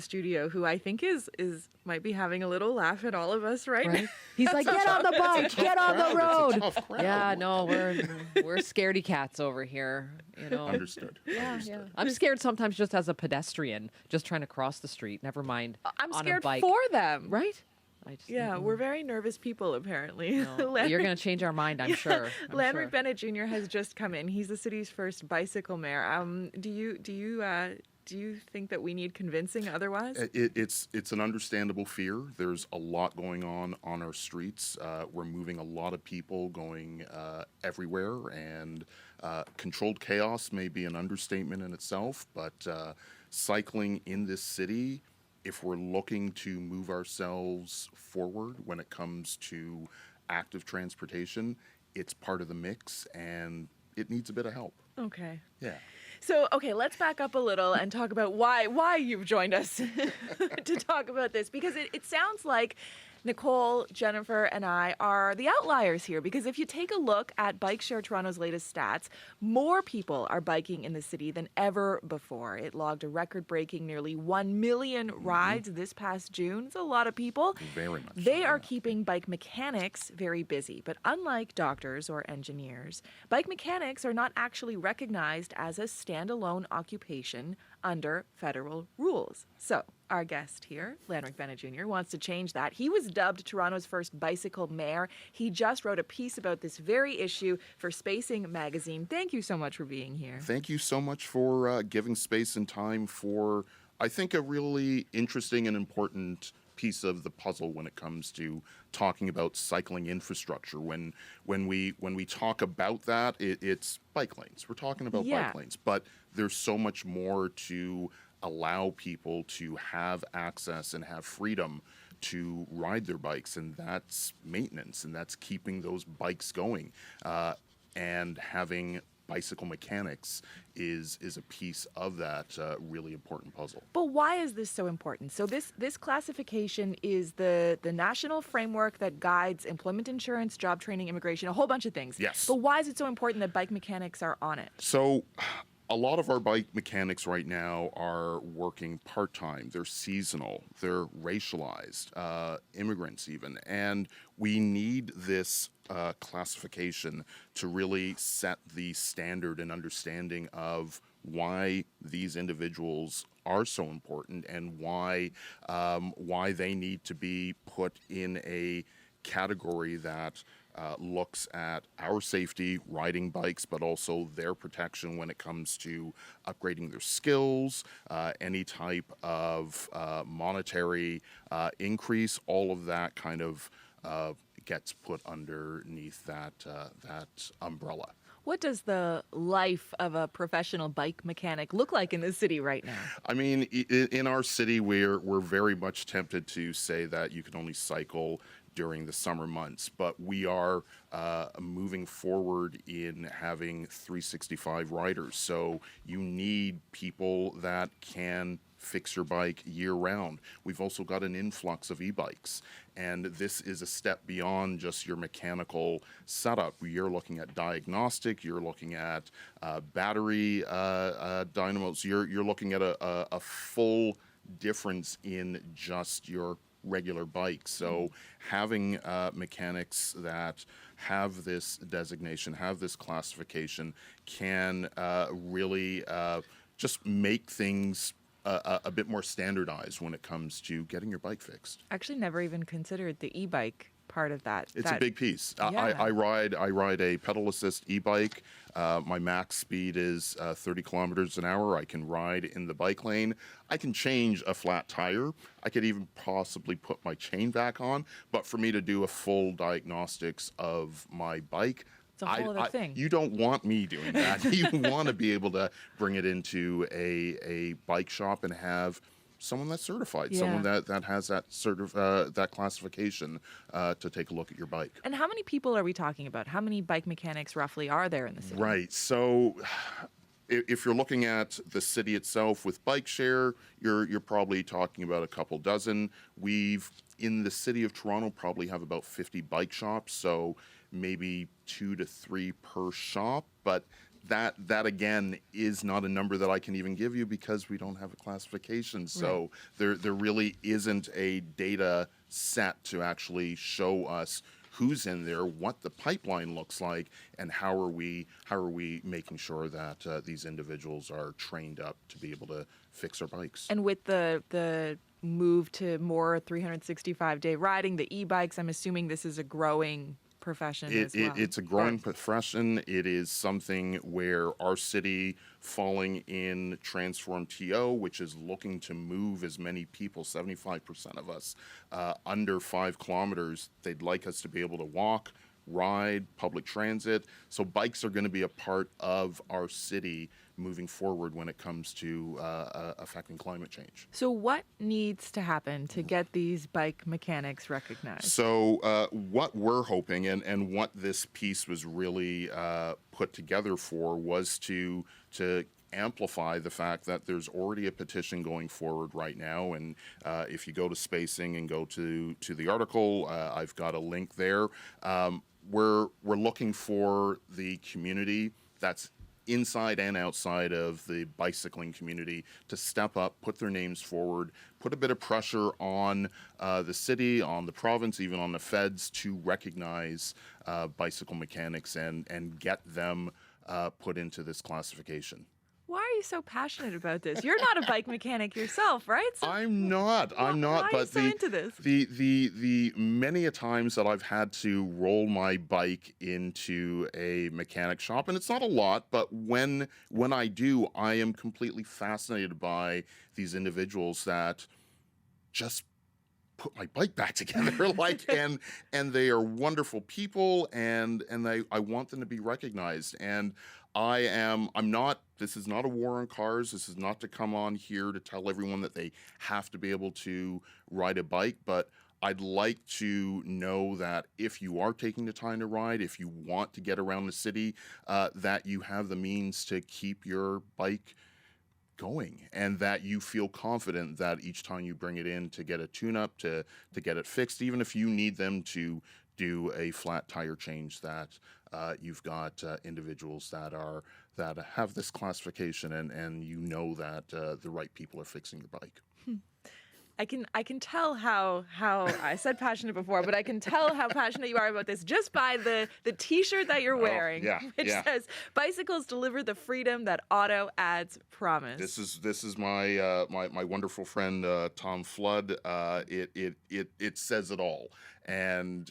studio who I think is might be having a little laugh at all of us right now. He's like, get on the bike, get on the road. It's a tough crowd. Yeah, no, we're scaredy cats over here. Understood. Yeah. I'm scared sometimes just as a pedestrian, just trying to cross the street. Never mind I'm on scared a bike. for them. Right? We're very nervous people, apparently. No, you're going to change our mind, I'm sure. Lanrick Bennett Jr. has just come in. He's the city's first bicycle mayor. Do you think that we need convincing otherwise? It's an understandable fear. There's a lot going on our streets. We're moving a lot of people going everywhere, and controlled chaos may be an understatement in itself, but cycling in this city, if we're looking to move ourselves forward when it comes to active transportation, it's part of the mix, and it needs a bit of help. Okay. Yeah. So, let's back up a little and talk about why you've joined us to talk about this, because it sounds like Nicole, Jennifer, and I are the outliers here, because if you take a look at BikeShare Toronto's latest stats, more people are biking in the city than ever before. It logged a record-breaking nearly 1 million rides this past June. It's a lot of people. Very much. They are keeping bike mechanics very busy, but unlike doctors or engineers, bike mechanics are not actually recognized as a standalone occupation under federal rules. So, our guest here, Lanrick Bennett Jr., wants to change that. He was dubbed Toronto's first bicycle mayor. He just wrote a piece about this very issue for Spacing magazine. Thank you so much for being here. Thank you so much for giving space and time for, I think, a really interesting and important piece of the puzzle when it comes to talking about cycling infrastructure. When we talk about that, it's bike lanes. We're talking about bike lanes, but there's so much more to allow people to have access and have freedom to ride their bikes, and that's maintenance, and that's keeping those bikes going, and having bicycle mechanics is a piece of that really important puzzle. But why is this so important? So this classification is the national framework that guides employment insurance, job training, immigration, a whole bunch of things. Yes. But why is it so important that bike mechanics are on it? So a lot of our bike mechanics right now are working part-time. They're seasonal. They're racialized, immigrants even. And we need this classification to really set the standard and understanding of why these individuals are so important and why they need to be put in a category that looks at our safety, riding bikes, but also their protection when it comes to upgrading their skills, any type of monetary increase. All of that kind of gets put underneath that umbrella. What does the life of a professional bike mechanic look like in this city right now? I mean, in our city, we're very much tempted to say that you can only cycle during the summer months, but we are moving forward in having 365 riders. So you need people that can fix your bike year-round. We've also got an influx of e-bikes, and this is a step beyond just your mechanical setup. You're looking at diagnostic, you're looking at battery dynamos, you're looking at a full difference in just your regular bike. So having mechanics that have this designation, have this classification, can really just make things a bit more standardized when it comes to getting your bike fixed. Actually, never even considered the e-bike part of that. It's a big piece. Yeah. I ride a pedal assist e-bike. My max speed is 30 kilometers an hour. I can ride in the bike lane. I can change a flat tire. I could even possibly put my chain back on. But for me to do a full diagnostics of my bike, it's a whole other thing. You don't want me doing that. You want to be able to bring it into a bike shop and have someone that's certified, someone that has that that classification to take a look at your bike. And how many people are we talking about? How many bike mechanics roughly are there in the city? Right. So if you're looking at the city itself with BikeShare, you're probably talking about a couple dozen. We've, in the city of Toronto, probably have about 50 bike shops, so maybe 2 to 3 per shop. But that again is not a number that I can even give you because we don't have a classification. So there really isn't a data set to actually show us who's in there, what the pipeline looks like, and how are we making sure that these individuals are trained up to be able to fix our bikes. And with the move to more 365-day riding, the e-bikes, I'm assuming this is a growing profession as well. It's a growing profession. It is something where our city, falling in Transform TO, which is looking to move as many people, 75% of us, under 5 kilometers, they'd like us to be able to walk, ride, public transit. So bikes are going to be a part of our city moving forward when it comes to affecting climate change. So what needs to happen to get these bike mechanics recognized? So what we're hoping, and what this piece was really put together for, was to amplify the fact that there's already a petition going forward right now. And if you go to Spacing and go to the article, I've got a link there. We're looking for the community that's inside and outside of the bicycling community to step up, put their names forward, put a bit of pressure on the city, on the province, even on the feds to recognize bicycle mechanics and get them put into this classification. Why are you so passionate about this? You're not a bike mechanic yourself, right? So I'm not. why But are you so into this? the many a times that I've had to roll my bike into a mechanic shop, and it's not a lot, but when I do, I am completely fascinated by these individuals that just put my bike back together, and they are wonderful people, and I want them to be recognized. And I'm not, this is not a war on cars. This is not to come on here to tell everyone that they have to be able to ride a bike, but I'd like to know that if you are taking the time to ride, if you want to get around the city, that you have the means to keep your bike going, and that you feel confident that each time you bring it in to get a tune-up, to get it fixed, even if you need them to do a flat tire change, that you've got individuals that have this classification, and you know that the right people are fixing your bike. I can tell how I said passionate before, but I can tell how passionate you are about this just by the T-shirt that you're wearing, which says "Bicycles deliver the freedom that auto ads promise." This is my my wonderful friend Tom Flood. It says it all. And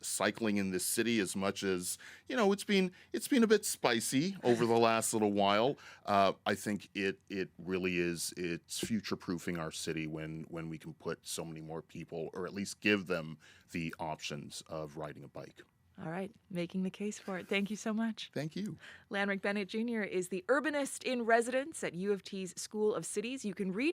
cycling in this city, as much as it's been a bit spicy over the last little while, I think it really is. It's future proofing our city when we can put so many more people, or at least give them the options of riding a bike. All right, making the case for it. Thank you so much. Thank you. Lanrick Bennett Jr. is the urbanist in residence at U of T's School of Cities. You can read